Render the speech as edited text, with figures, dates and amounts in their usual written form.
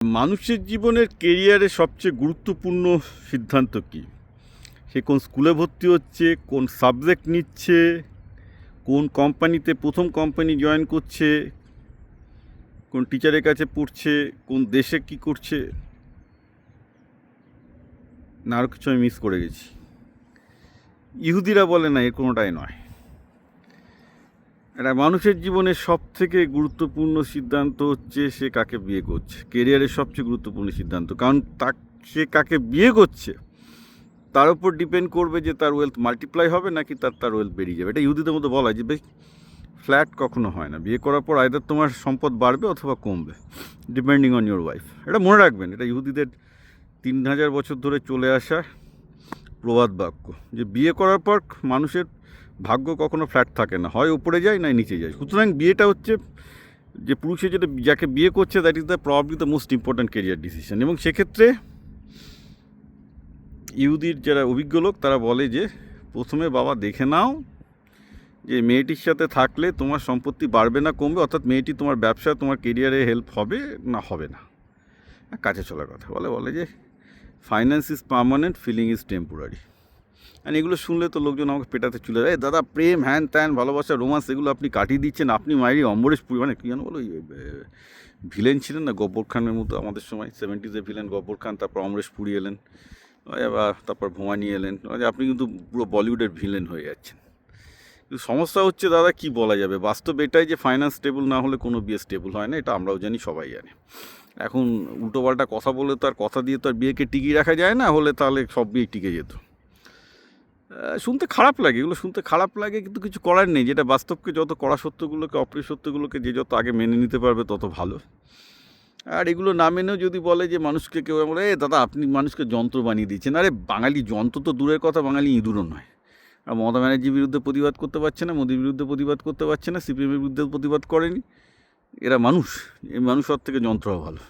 মানুষের জীবনের কেরিয়ারে সবচেয়ে গুরুত্বপূর্ণ সিদ্ধান্ত কী? সে কোন স্কুলে ভর্তি হচ্ছে, কোন সাবজেক্ট নিচ্ছে, কোন কোম্পানিতে প্রথম কোম্পানি জয়েন করছে, কোন টিচারের কাছে পড়ছে, কোন দেশে কী করছে, না আরও কিছু আমি মিস করে গেছি। ইহুদিরা বলে না এর কোনোটাই নয়। এটা মানুষের জীবনের সবথেকে গুরুত্বপূর্ণ সিদ্ধান্ত হচ্ছে সে কাকে বিয়ে করছে। কেরিয়ারের সবচেয়ে গুরুত্বপূর্ণ সিদ্ধান্ত, কারণ সে কাকে বিয়ে করছে তার উপর ডিপেন্ড করবে যে তার ওয়েলথ মাল্টিপ্লাই হবে নাকি তার ওয়েলথ বেরিয়ে যাবে। এটা ইহুদিদের মধ্যে বলা হয় যে বেশ ফ্ল্যাট কখনো হয় না। বিয়ে করার পর আইদার তোমার সম্পদ বাড়বে অথবা কমবে, ডিপেন্ডিং অন ইউর ওয়াইফ। এটা মনে রাখবেন, এটা ইহুদিদের 3000 বছর ধরে চলে আসা প্রবাদ বাক্য, যে বিয়ে করার পর মানুষের ভাগ্য কখনো ফ্ল্যাট থাকে না, হয় উপরে যায় নাই নিচে যায়। সুতরাং বিয়েটা হচ্ছে যে পুরুষে যাকে বিয়ে করছে that is the probably the most important career decision. এবং সেক্ষেত্রে ইহুদির যারা অভিজ্ঞ লোক তারা বলে যে প্রথমে বাবা দেখে নাও যে মেয়েটির সাথে থাকলে তোমার সম্পত্তি বাড়বে না কমবে, অর্থাৎ মেয়েটি তোমার ব্যবসা তোমার কেরিয়ারে হেল্প হবে না হবে না। কাছে চলার কথা বলে যে finance is permanent, feeling is temporary. আর এগুলো শুনলে তো লোকজন আমাকে পেটাতে চলে যায়, দাদা প্রেম হ্যান ত্যান ভালোবাসা রোমান্স এগুলো আপনি কাটিয়ে দিচ্ছেন, আপনি মায়েরই অম্বরেশ পুরী, মানে কী জানো বলো, ভিলেন ছিলেন না গব্বর খানের মতো আমাদের সময় 70s ভিলেন গব্বর খান, তারপর অমরেশ পুরী এলেন, এবার তারপর ভোমানি এলেন, আপনি কিন্তু পুরো বলিউডের ভিলেন হয়ে যাচ্ছেন। কিন্তু সমস্যা হচ্ছে দাদা কি বলা যাবে, বাস্তব এটাই যে ফাইন্যান্স স্টেবল না হলে কোনো বিয়ে স্টেবল হয় না, এটা আমরাও জানি, সবাই জানে। এখন উল্টোপাল্টা কথা বলে তো আর কথা দিয়ে তো আর বিয়েকে টিকিয়ে রাখা যায় না, হলে তাহলে সব বিয়ে টিকে যেত। শুনতে খারাপ লাগে, এগুলো শুনতে খারাপ লাগে, কিন্তু কিছু করার নেই। যেটা বাস্তবকে যত কড়া সত্যগুলোকে অপ্রিয় সত্যগুলোকে যে যত আগে মেনে নিতে পারবে তত ভালো। আর এগুলো না মেনেও যদি বলে যে মানুষকে কেউ বলে দাদা আপনি মানুষকে যন্ত্র বানিয়ে দিচ্ছেন, আরে বাঙালি যন্ত্র তো দূরের কথা, বাঙালি ইঁদুরও নয়। আর মমতা ব্যানার্জির বিরুদ্ধে প্রতিবাদ করতে পারছে না, মোদির বিরুদ্ধে প্রতিবাদ করতে পারছে না, সিপিএমের বিরুদ্ধে প্রতিবাদ করেনি। এরা মানুষ, এই মানুষ সব থেকে যন্ত্র ভালো।